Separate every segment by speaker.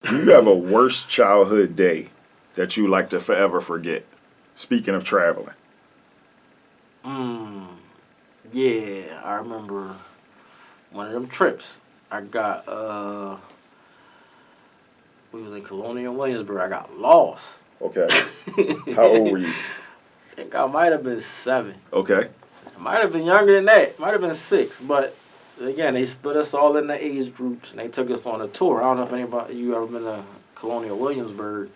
Speaker 1: Do you have a worst childhood day that you like to forever forget? Speaking of traveling.
Speaker 2: Mm, yeah, I remember one of them trips. I got we was in Colonial Williamsburg. I got lost.
Speaker 1: Okay. How old were
Speaker 2: I
Speaker 1: you?
Speaker 2: think I might have been 7.
Speaker 1: Okay.
Speaker 2: I might have been younger than that. Might have been 6. But again, they split us all in the age groups and they took us on a tour. I don't know if anybody you ever been to Colonial Williamsburg.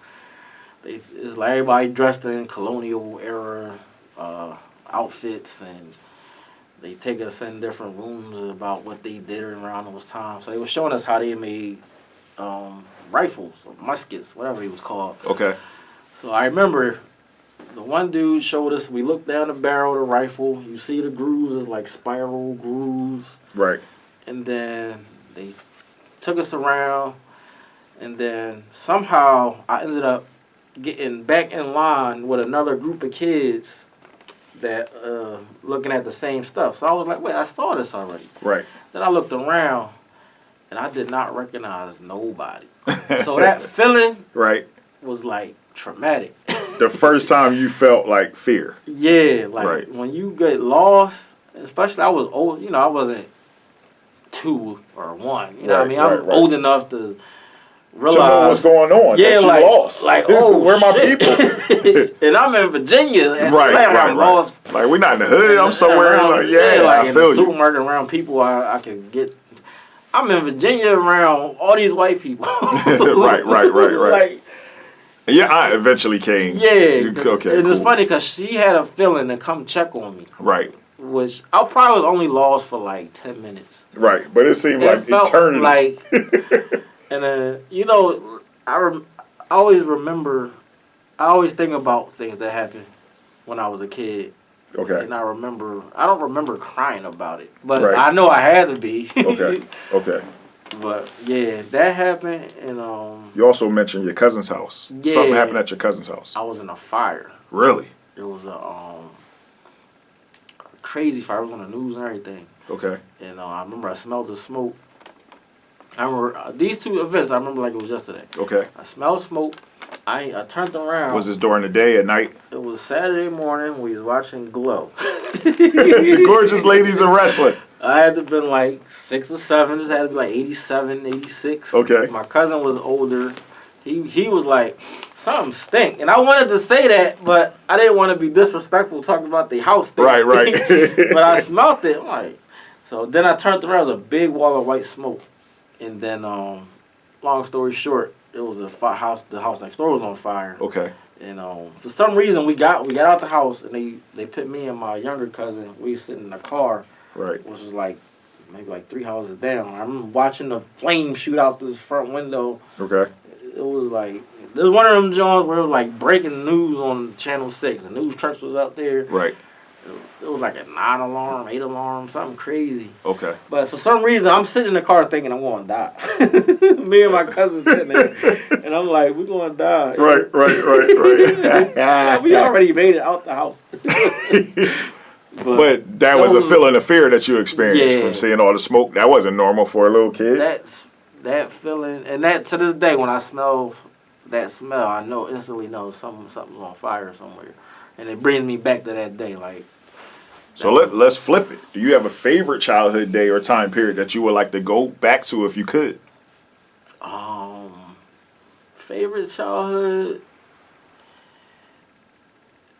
Speaker 2: It's like everybody dressed in colonial era outfits, and they take us in different rooms about what they did around those times. So they were showing us how they made rifles or muskets, whatever it was called.
Speaker 1: Okay.
Speaker 2: So I remember the one dude showed us. We looked down the barrel of the rifle. You see the grooves is like spiral grooves,
Speaker 1: Right.
Speaker 2: and then they took us around, and then somehow I ended up getting back in line with another group of kids that looking at the same stuff. So I was like, wait, I saw this already.
Speaker 1: Right.
Speaker 2: Then I looked around and I did not recognize nobody. So that feeling
Speaker 1: Right.
Speaker 2: was like traumatic.
Speaker 1: The first time you felt like fear.
Speaker 2: Yeah, like
Speaker 1: Right.
Speaker 2: when you get lost, especially I was old, I wasn't 2 or 1. You know what I mean? I'm old enough to realize
Speaker 1: to know what's going on.
Speaker 2: Yeah,
Speaker 1: that you
Speaker 2: like
Speaker 1: lost.
Speaker 2: Like, oh,
Speaker 1: where my
Speaker 2: shit.
Speaker 1: people?
Speaker 2: And I'm in Virginia. And
Speaker 1: Right,
Speaker 2: I'm lost.
Speaker 1: Like we're not in the hood. I'm somewhere.
Speaker 2: Around,
Speaker 1: I
Speaker 2: in
Speaker 1: feel
Speaker 2: the
Speaker 1: you.
Speaker 2: supermarket around people I can get. I'm in Virginia around all these white people.
Speaker 1: right.
Speaker 2: Like,
Speaker 1: Yeah, I eventually came.
Speaker 2: Yeah.
Speaker 1: Okay.
Speaker 2: It was
Speaker 1: cool.
Speaker 2: funny because she had a feeling to come check on me.
Speaker 1: Right.
Speaker 2: Which I probably was only lost for like 10 minutes.
Speaker 1: Right, but it seemed like
Speaker 2: felt
Speaker 1: eternity.
Speaker 2: Like, and I always remember. I always think about things that happened when I was a kid.
Speaker 1: Okay.
Speaker 2: And I don't remember crying about it, but
Speaker 1: Right.
Speaker 2: I know I had to be.
Speaker 1: Okay.
Speaker 2: But yeah, that happened, and
Speaker 1: You also mentioned your cousin's house.
Speaker 2: Yeah.
Speaker 1: Something happened at your cousin's house.
Speaker 2: I was in a fire.
Speaker 1: Really?
Speaker 2: It was a crazy fire. It was on the news and everything.
Speaker 1: Okay.
Speaker 2: And I remember I smelled the smoke. I remember these 2 events. I remember like it was yesterday.
Speaker 1: Okay.
Speaker 2: I smelled smoke. I turned around.
Speaker 1: Was this during the day, at night?
Speaker 2: It was Saturday morning. We was watching Glow.
Speaker 1: The gorgeous ladies of wrestling.
Speaker 2: I had to have been like 6 or 7. This had to be like 87, 86.
Speaker 1: Okay.
Speaker 2: My cousin was older. He was like, something stink. And I wanted to say that, but I didn't want to be disrespectful talking about the house stink.
Speaker 1: Right.
Speaker 2: But I smelt it. I'm like, so then I turned around. It was a big wall of white smoke. And then, long story short, it was a house. The house next door was on fire.
Speaker 1: Okay.
Speaker 2: And for some reason, we got out the house, and they put me and my younger cousin. We were sitting in the car.
Speaker 1: Right.
Speaker 2: Which was like maybe like 3 houses down. I remember watching the flame shoot out this front window.
Speaker 1: Okay.
Speaker 2: It was like there was one of them joints where it was like breaking news on Channel 6. The news trucks was out there.
Speaker 1: Right.
Speaker 2: It was like a 9 alarm, 8 alarm, something crazy.
Speaker 1: Okay.
Speaker 2: But for some reason, I'm sitting in the car thinking I'm going to die. Me and my cousin sitting there, and I'm like, we're going to die.
Speaker 1: Right.
Speaker 2: We already made it out the house.
Speaker 1: But that was a feeling of fear that you experienced from seeing all the smoke. That wasn't normal for a little kid.
Speaker 2: That feeling, and that to this day, when I smell that smell, I instantly know something's on fire somewhere, and it brings me back to that day. Like,
Speaker 1: so let's flip it. Do you have a favorite childhood day or time period that you would like to go back to if you could?
Speaker 2: Favorite childhood.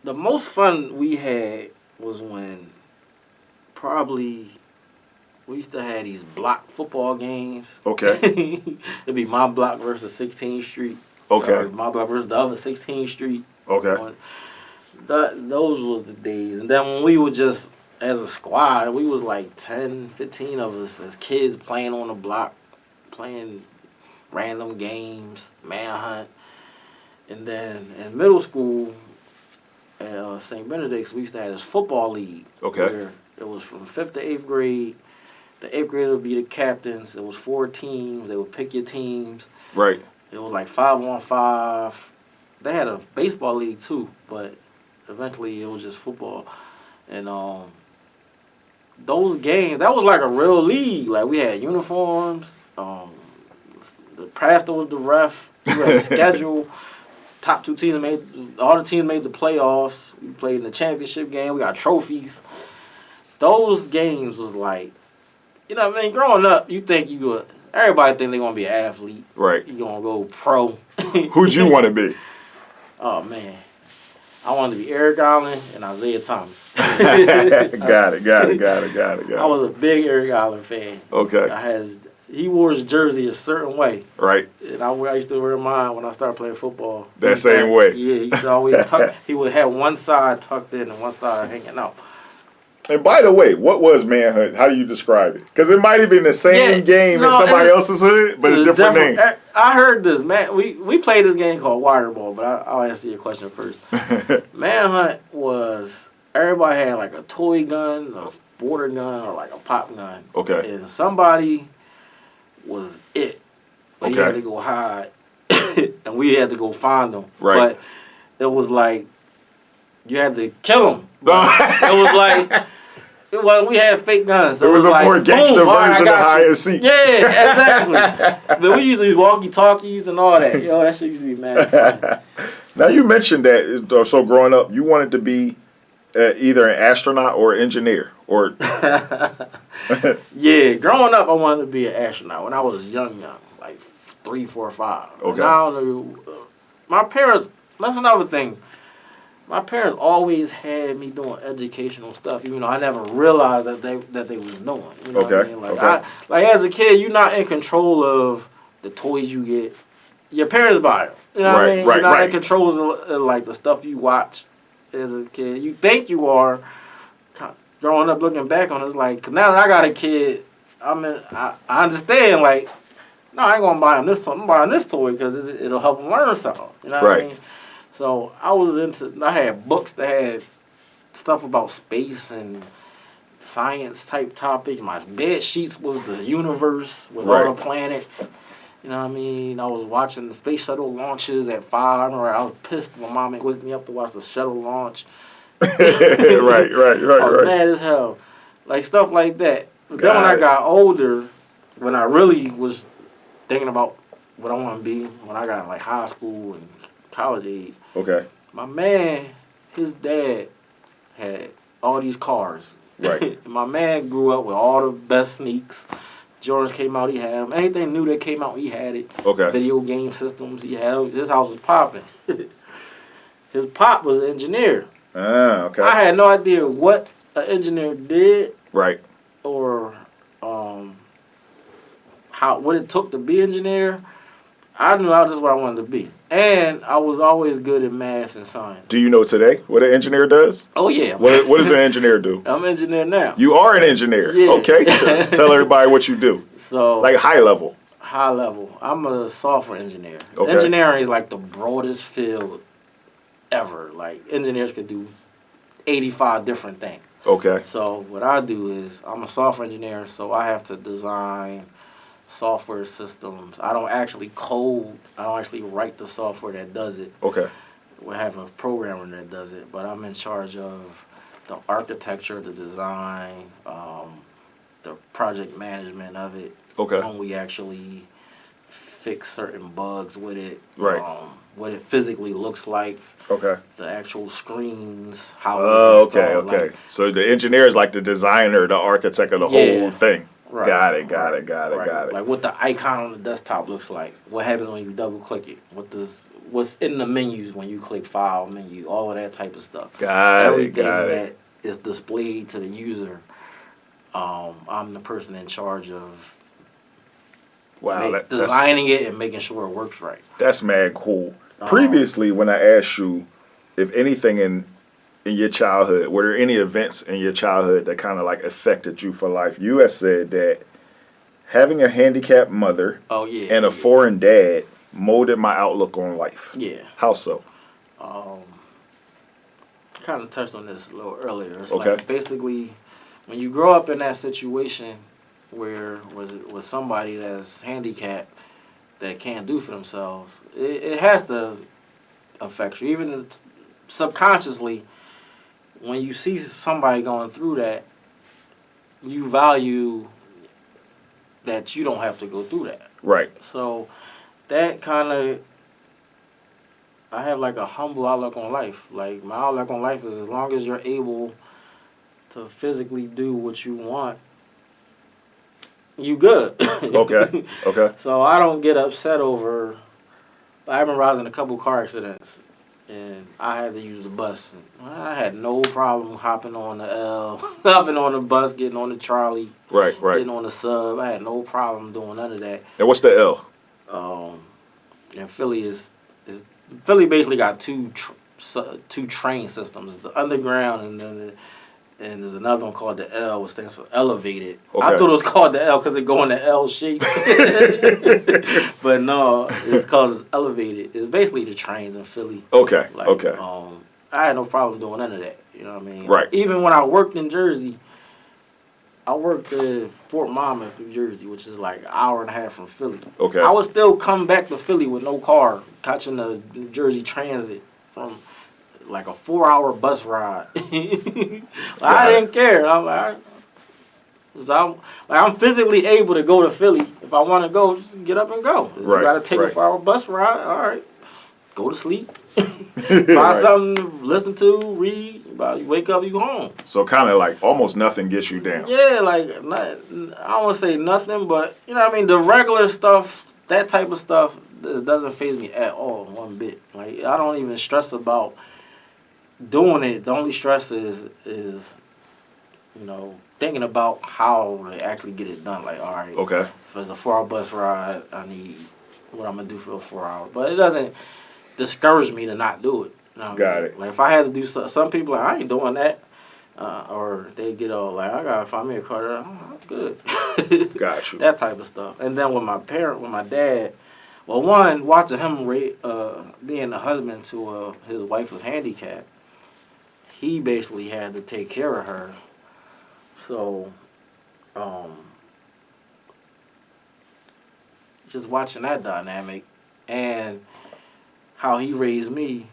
Speaker 2: The most fun we had was when probably we used to have these block football games.
Speaker 1: Okay.
Speaker 2: It'd be my block versus 16th Street.
Speaker 1: Okay.
Speaker 2: Or my block versus the other 16th Street.
Speaker 1: Okay.
Speaker 2: Those was the days. And then when we were just, as a squad, we was like 10, 15 of us as kids playing on the block, playing random games, manhunt. And then in middle school, at St. Benedict's, we used to have this football league.
Speaker 1: Okay.
Speaker 2: Where it was from 5th to 8th grade. The 8th grade would be the captains. It was 4 teams. They would pick your teams.
Speaker 1: Right.
Speaker 2: It was like 5-on-5. They had a baseball league too, but eventually it was just football. And those games, that was like a real league. Like we had uniforms. The The pastor was the ref. You had the schedule. Top 2 teams all the teams made the playoffs. We played in the championship game. We got trophies. Those games was like, you know what I mean? Growing up, you think everybody think they gonna be an athlete.
Speaker 1: Right.
Speaker 2: You gonna go pro.
Speaker 1: Who'd you want to be?
Speaker 2: Oh man, I wanted to be Eric Allen and Isaiah Thomas.
Speaker 1: got it.
Speaker 2: I was a big Eric Allen fan.
Speaker 1: Okay.
Speaker 2: He wore his jersey a certain way.
Speaker 1: Right.
Speaker 2: And I used to wear mine when I started playing football.
Speaker 1: That same way.
Speaker 2: Yeah, he used to always tuck. He would have one side tucked in and one side hanging out.
Speaker 1: And by the way, what was manhood? How do you describe it? Because it might have been the same game in somebody else's hood, but a different name.
Speaker 2: I heard this, man. We played this game called Wireball, but I'll answer your question first. Manhunt was, everybody had like a toy gun, a water gun, or like a pop gun.
Speaker 1: Okay.
Speaker 2: And somebody was it. But you had to go hide. And we had to go find them.
Speaker 1: Right.
Speaker 2: But it was like, you had to kill them. It was like, we had fake guns. So
Speaker 1: it was a
Speaker 2: like,
Speaker 1: more gangster version of hide and seek.
Speaker 2: Yeah, exactly. But we used to use walkie-talkies and all that. That shit used to be mad fun.
Speaker 1: Now, you mentioned that, so growing up, you wanted to be either an astronaut or an engineer. Or
Speaker 2: Yeah, growing up, I wanted to be an astronaut when I was young, like 3, 4, 5.
Speaker 1: Okay.
Speaker 2: Now, my parents, that's another thing. My parents always had me doing educational stuff, even though I never realized that they was doing. You know what I mean? Like as a kid, you're not in control of the toys you get. Your parents buy them. You know what I mean? You're not in control of like the stuff you watch as a kid. You think you are. Growing up, looking back on it, it's like, 'cause now that I got a kid, I understand, like, no, I ain't gonna buy him this toy. I'm buying this toy because it'll help him learn something. You know what I mean? So I had books that had stuff about space and science type topics. My bed sheets was the universe with all the planets. You know what I mean? I was watching the space shuttle launches at 5. I remember I was pissed. My mom would wake me up to watch the shuttle launch.
Speaker 1: right.
Speaker 2: Mad as hell. Like stuff like that. But then when I got older, when I really was thinking about what I want to be, when I got in like high school and college age.
Speaker 1: Okay.
Speaker 2: My man, his dad had all these cars.
Speaker 1: Right.
Speaker 2: My man grew up with all the best sneaks. Jordans came out, he had them. Anything new that came out, he had it.
Speaker 1: Okay.
Speaker 2: Video game systems, he had them. His house was popping. His pop was an engineer.
Speaker 1: Ah, okay.
Speaker 2: I had no idea what an engineer did.
Speaker 1: Right.
Speaker 2: Or what it took to be an engineer. I knew that's what I wanted to be. And I was always good at math and science.
Speaker 1: Do you know today what an engineer does?
Speaker 2: Oh, yeah.
Speaker 1: What does an engineer do?
Speaker 2: I'm an engineer now.
Speaker 1: You are an engineer?
Speaker 2: Yeah.
Speaker 1: Okay. Tell everybody what you do.
Speaker 2: So,
Speaker 1: like high level.
Speaker 2: High level. I'm a software engineer.
Speaker 1: Okay.
Speaker 2: Engineering is like the broadest field ever. Like, engineers could do 85 different things.
Speaker 1: Okay.
Speaker 2: So, what I do is, I'm a software engineer, so I have to design software systems. I don't actually code. I don't actually write the software that does it.
Speaker 1: Okay.
Speaker 2: We have a programmer that does it, but I'm in charge of the architecture, the design, the project management of it.
Speaker 1: Okay.
Speaker 2: When we actually fix certain bugs with it.
Speaker 1: Right.
Speaker 2: What it physically looks like.
Speaker 1: Okay.
Speaker 2: The actual screens. How.
Speaker 1: Okay. Like, so the engineer is like the designer, the architect of the whole thing.
Speaker 2: Right.
Speaker 1: Got it.
Speaker 2: Like what the icon on the desktop looks like. What happens when you double click it? What's in the menus when you click file menu? All of that type of stuff. Everything that is displayed to the user. I'm the person in charge of designing it and making sure it works right.
Speaker 1: That's mad cool. Previously, when I asked you if anything in your childhood, were there any events in your childhood that kind of like affected you for life? You had said that having a handicapped mother and a foreign dad molded my outlook on life.
Speaker 2: Yeah.
Speaker 1: How so?
Speaker 2: Kind of touched on this a little earlier. It's like basically when you grow up in that situation where with somebody that's handicapped that can't do for themselves, it has to affect you. Even subconsciously, when you see somebody going through that, you value that you don't have to go through that.
Speaker 1: Right.
Speaker 2: So that kind of, I have like a humble outlook on life. Like my outlook on life is as long as you're able to physically do what you want, you good.
Speaker 1: Okay. Okay.
Speaker 2: So I don't get upset over. I remember I was in a couple car accidents, and I had to use the bus. And I had no problem hopping on the L, hopping on the bus, getting on the trolley,
Speaker 1: Right. Right.
Speaker 2: getting on the sub. I had no problem doing none of that.
Speaker 1: And what's the L?
Speaker 2: Um, and is Philly basically got two train systems: the underground and there's another one called the L, which stands for elevated.
Speaker 1: Okay.
Speaker 2: I thought it was called the L because it go in the L shape. But no, it's called it's elevated. It's basically the trains in Philly.
Speaker 1: Okay.
Speaker 2: Like,
Speaker 1: Okay.
Speaker 2: I had no problem doing none of that. You know what I mean?
Speaker 1: Right.
Speaker 2: Even when I worked in Jersey, I worked at Fort Monmouth, New Jersey, which is like an hour and a half from Philly.
Speaker 1: Okay.
Speaker 2: I would still come back to Philly with no car, catching the New Jersey Transit from like a 4-hour bus ride. I didn't care. I'm like, I'm physically able to go to Philly. If I want to go, just get up and go. If
Speaker 1: Right,
Speaker 2: you got to take
Speaker 1: right.
Speaker 2: a 4-hour bus ride, all right. Go to sleep. Find
Speaker 1: Right.
Speaker 2: something to listen to, read. You wake up, you home.
Speaker 1: So kind of like almost nothing gets you down.
Speaker 2: Yeah, like, I don't want to say nothing, but, you know what I mean? The regular stuff, that type of stuff, doesn't faze me at all, one bit. Like, I don't even stress about doing it. The only stress is you know, thinking about how to actually get it done. Like, all right,
Speaker 1: Okay.
Speaker 2: if it's a 4-hour bus ride, I need what I'm gonna do for the 4 hours. But it doesn't discourage me to not do it. You know what
Speaker 1: Got
Speaker 2: I mean?
Speaker 1: it.
Speaker 2: Like if I had to do some people like I ain't doing that, or they get all like I gotta find me a car. I'm good.
Speaker 1: Got you.
Speaker 2: That type of stuff. And then with my dad. Well, one, watching him being a husband to his wife was handicapped. He basically had to take care of her. So, just watching that dynamic and how he raised me,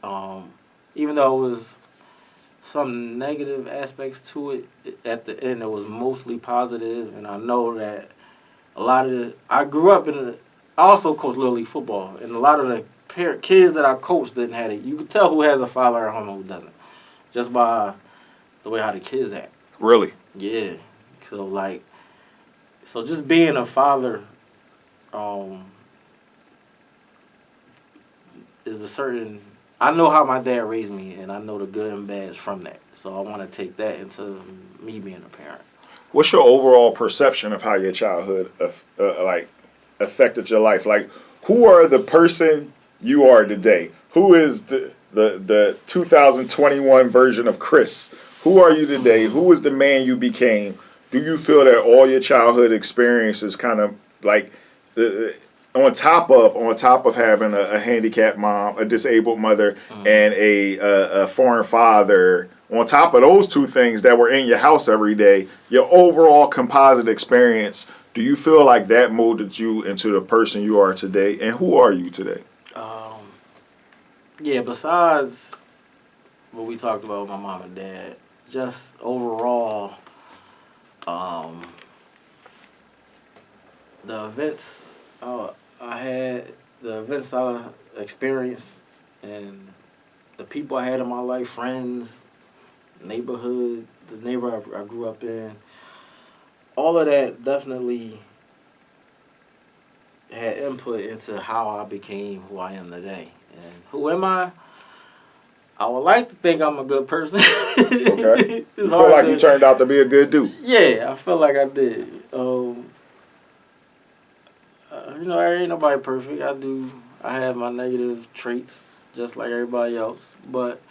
Speaker 2: even though it was some negative aspects to it, at the end it was mostly positive, and I know that a lot of I grew up I also coached Little League football, and a lot of the kids that I coached didn't have it. You could tell who has a father at home and who doesn't, just by the way how the kids act.
Speaker 1: Really?
Speaker 2: Yeah. So just being a father, is a certain. I know how my dad raised me, and I know the good and bads from that. So I want to take that into me being a parent.
Speaker 1: What's your overall perception of how your childhood affected your life? Like, who are the person you are today? Who is the 2021 version of Chris? Who are you today? Who is the man you became? Do you feel that all your childhood experiences kind of like on top of having a handicapped mom, a disabled mother, and a foreign father, on top of those two things that were in your house every day, your overall composite experience, do you feel like that molded you into the person you are today? And who are you today?
Speaker 2: Yeah, besides what we talked about with my mom and dad, just overall, the events the events I experienced, and the people I had in my life, friends, neighborhood, the neighborhood I grew up in, all of that definitely had input into how I became who I am today. And who am I? I would like to think I'm a good person.
Speaker 1: Okay. You feel like you turned out to be a good dude.
Speaker 2: Yeah, I feel like I did. Ain't nobody perfect. I have my negative traits just like everybody else. But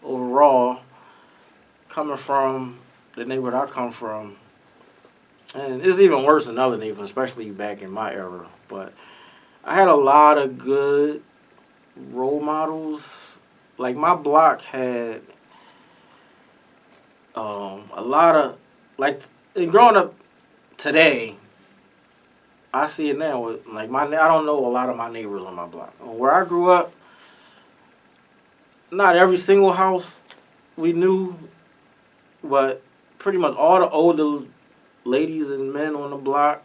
Speaker 2: overall, coming from the neighborhood I come from, and it's even worse in other neighborhoods, especially back in my era. But I had a lot of good role models. Like my block had a lot of and growing up today, I see it now with I don't know a lot of my neighbors on my block. Where I grew up, not every single house we knew, but pretty much all the older ladies and men on the block,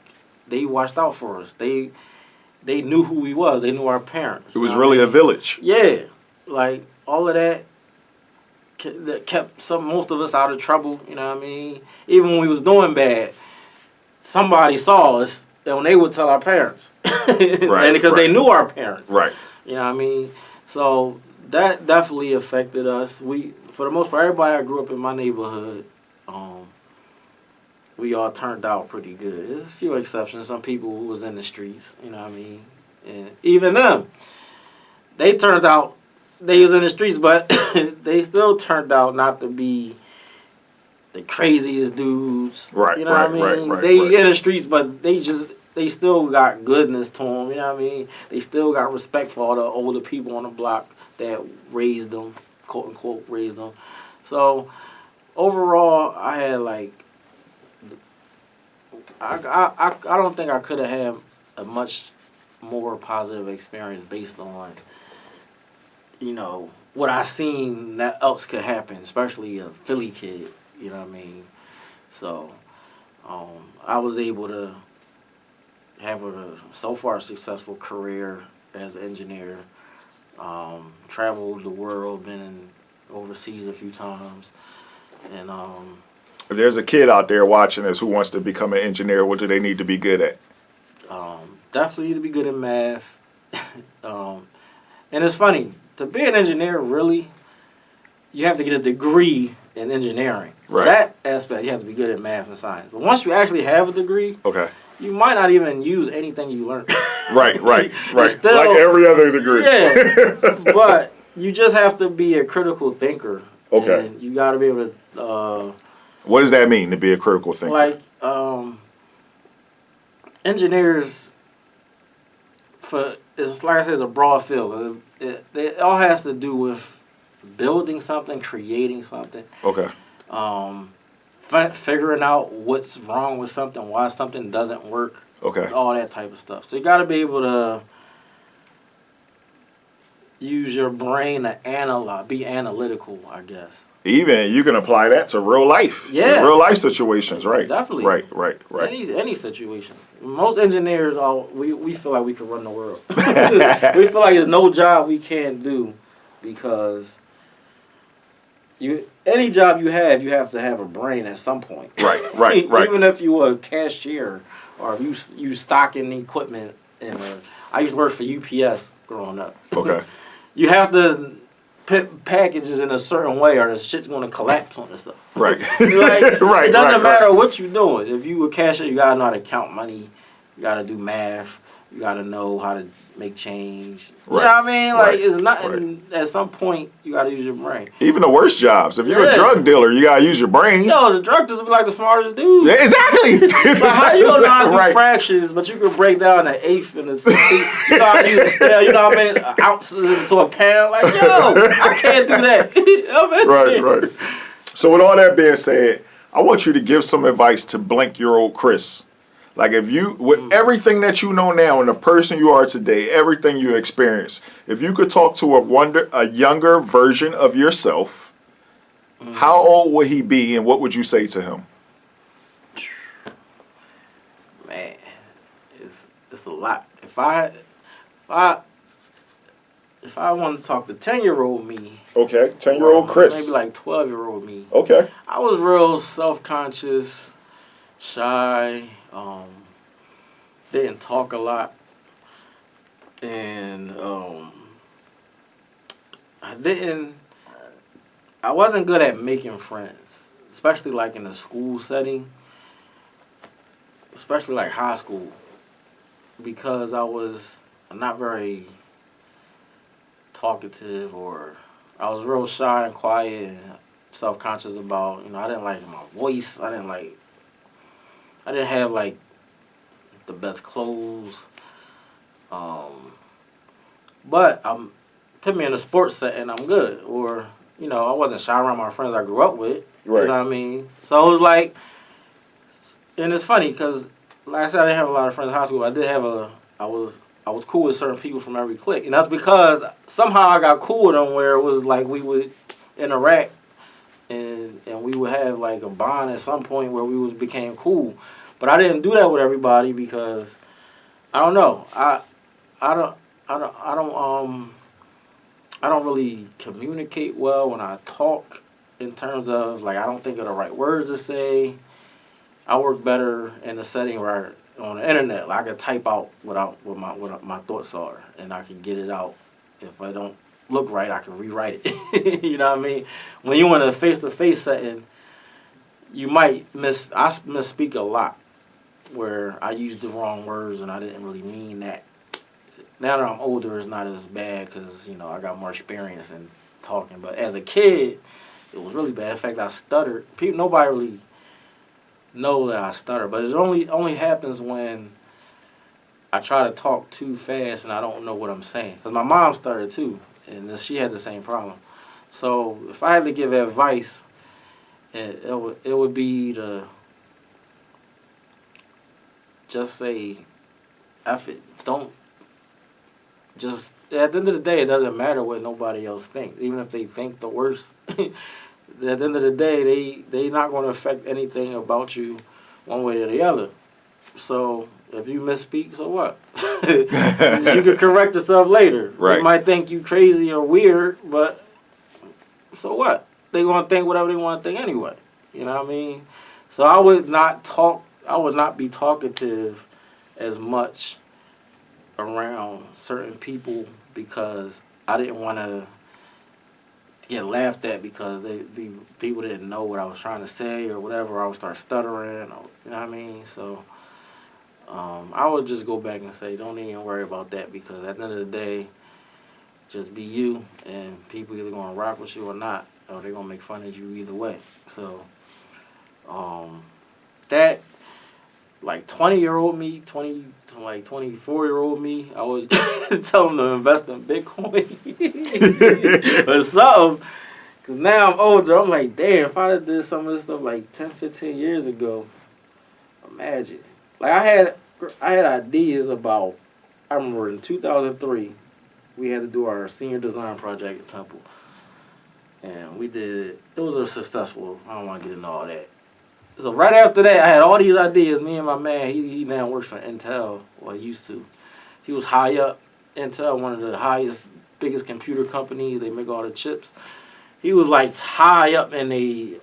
Speaker 2: they watched out for us. They they knew who we was. They knew our parents.
Speaker 1: It was really a village.
Speaker 2: Yeah, like all of that that kept most of us out of trouble. You know what I mean? Even when we was doing bad, somebody saw us, and they would tell our parents, and because they knew our parents.
Speaker 1: Right.
Speaker 2: You know what I mean? So that definitely affected us. We, for the most part, everybody that grew up in my neighborhood, we all turned out pretty good. There's a few exceptions. Some people who was in the streets, you know what I mean? And even them, they turned out, they was in the streets, but they still turned out not to be the craziest dudes.
Speaker 1: Right,
Speaker 2: you know what I mean? They in the streets, but they still got goodness to them, you know what I mean? They still got respect for all the older people on the block that raised them, quote unquote, raised them. So overall, I had like, I don't think I could have had a much more positive experience based on, you know, what I seen that else could happen, especially a Philly kid, you know what I mean? So I was able to have a so far successful career as an engineer, traveled the world, been overseas a few times, and
Speaker 1: if there's a kid out there watching this who wants to become an engineer, what do they need to be good at?
Speaker 2: Definitely need to be good at math. And it's funny, to be an engineer, really, you have to get a degree in engineering. So that aspect, you have to be good at math and science. But once you actually have a degree, you might not even use anything you learned.
Speaker 1: Right.
Speaker 2: Still,
Speaker 1: like every other degree.
Speaker 2: Yeah, but you just have to be a critical thinker.
Speaker 1: Okay.
Speaker 2: And you got to be able to...
Speaker 1: what does that mean, to be a critical thinker?
Speaker 2: Like, engineers, it's like I said, it's a broad field. It all has to do with building something, creating something.
Speaker 1: Okay.
Speaker 2: Figuring out what's wrong with something, why something doesn't work.
Speaker 1: Okay.
Speaker 2: All that type of stuff. So you got to be able to use your brain to be analytical, I guess.
Speaker 1: Even you can apply that to real life.
Speaker 2: Yeah.
Speaker 1: Real life situations, right?
Speaker 2: Definitely.
Speaker 1: Right.
Speaker 2: Any situation. Most engineers, we feel like we can run the world. We feel like there's no job we can't do because any job you have to have a brain at some point.
Speaker 1: Right.
Speaker 2: Even if you were a cashier or if you stocking equipment. I used to work for UPS growing up.
Speaker 1: Okay.
Speaker 2: You have to put packages in a certain way or the shit's going to collapse on this stuff.
Speaker 1: Right.
Speaker 2: It doesn't matter what you're doing. If you a cashier, you got to know how to count money. You got to do math. You got to know how to make change. You know what I mean? Like, it's nothing. At some point, you got to use your brain.
Speaker 1: Even the worst jobs. If you're a drug dealer, you got to use your brain.
Speaker 2: No, the drug dealers be like the smartest dudes.
Speaker 1: Yeah, exactly.
Speaker 2: So how you going to know how to do fractions, but you can break down an eighth and a sixteenth? You know how to use a scale. You know how many ounces to a pound? Like, yo, I can't do that.
Speaker 1: Right. So with all that being said, I want you to give some advice to blank-year-old Chris. Like if you, with everything that you know now and the person you are today, everything you experience, if you could talk to a younger version of yourself, how old would he be and what would you say to him?
Speaker 2: Man, it's a lot. If I want to talk to 10-year-old me.
Speaker 1: Okay, 10-year-old Chris.
Speaker 2: Maybe like 12-year-old me.
Speaker 1: Okay.
Speaker 2: I was real self-conscious, shy, didn't talk a lot, and I wasn't good at making friends, especially like in a school setting, especially like high school, because I was not very talkative, or I was real shy and quiet and self-conscious about, I didn't like my voice, I didn't have like the best clothes, but put me in a sports setting, I'm good. Or I wasn't shy around my friends I grew up with.
Speaker 1: Right.
Speaker 2: You know what I mean? So it was like, and it's funny because, like I said, I didn't have a lot of friends in high school. I was cool with certain people from every clique, and that's because somehow I got cool with them, where it was like we would interact, and we would have like a bond at some point where we became cool. But I didn't do that with everybody because, I don't know, I don't really communicate well when I talk. In terms of like, I don't think of the right words to say. I work better in a setting where on the internet, like I can type out what my thoughts are, and I can get it out. If I don't look right, I can rewrite it. You know what I mean? When you in a face-to-face setting, you might I misspeak a lot, where I used the wrong words and I didn't really mean that. Now that I'm older, it's not as bad because I got more experience in talking. But as a kid, it was really bad. In fact, I stuttered. Nobody really know that I stutter, but it only happens when I try to talk too fast and I don't know what I'm saying. Because my mom stuttered too, and she had the same problem. So if I had to give advice, it would be to just say, F it. Don't just, at the end of the day, it doesn't matter what nobody else thinks. Even if they think the worst, at the end of the day, they not going to affect anything about you one way or the other. So if you misspeak, so what? You can correct yourself later.
Speaker 1: Right.
Speaker 2: They might think you crazy or weird, but so what? They going to think whatever they want to think anyway. You know what I mean? So I would not be talkative as much around certain people because I didn't want to get laughed at because people didn't know what I was trying to say or whatever. I would start stuttering, or, you know what I mean? So I would just go back and say, don't even worry about that because at the end of the day, just be you, and people either going to rock with you or not, or they're going to make fun of you either way. So that, like 20-year-old me, 24-year-old me, I was tell them to invest in Bitcoin or something. Because now I'm older, I'm like, damn, if I had did some of this stuff like 10, 15 years ago, imagine. Like I had ideas about, I remember in 2003, we had to do our senior design project at Temple. And we did, it was a successful, I don't want to get into all that. So right after that, I had all these ideas. Me and my man, he now works for Intel, well, he used to. He was high up. Intel, one of the highest, biggest computer companies. They make all the chips. He was like high up in the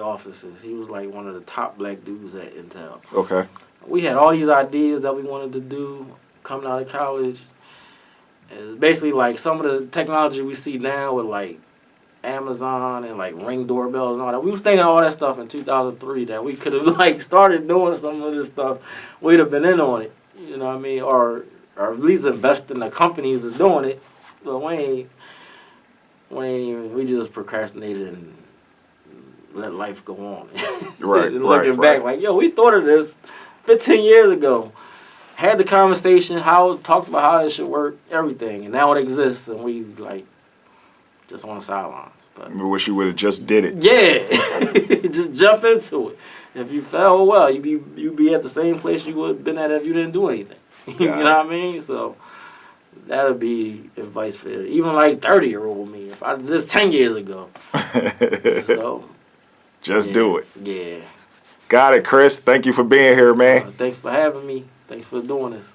Speaker 2: offices. He was like one of the top black dudes at Intel.
Speaker 1: Okay.
Speaker 2: We had all these ideas that we wanted to do coming out of college. And basically, like some of the technology we see now with like Amazon and like Ring doorbells and all that. We was thinking all that stuff in 2003 that we could have like started doing some of this stuff. We'd have been in on it, you know what I mean, or at least invest in the companies that's doing it. But we just procrastinated and let life go on.
Speaker 1: Right.
Speaker 2: Looking back, like, yo, we thought of this 15 years ago. Had the conversation, talked about how this should work, everything, and now it exists, and we like just on the sidelines. But
Speaker 1: I wish you would have just did it.
Speaker 2: Yeah, just jump into it. If you fell, well, you'd be at the same place you would have been at if you didn't do anything. You know what I mean? So that would be advice for even like 30-year-old me. If I did this 10 years ago, so
Speaker 1: just do it.
Speaker 2: Yeah.
Speaker 1: Got it, Chris. Thank you for being here, man.
Speaker 2: Thanks for having me. Thanks for doing this.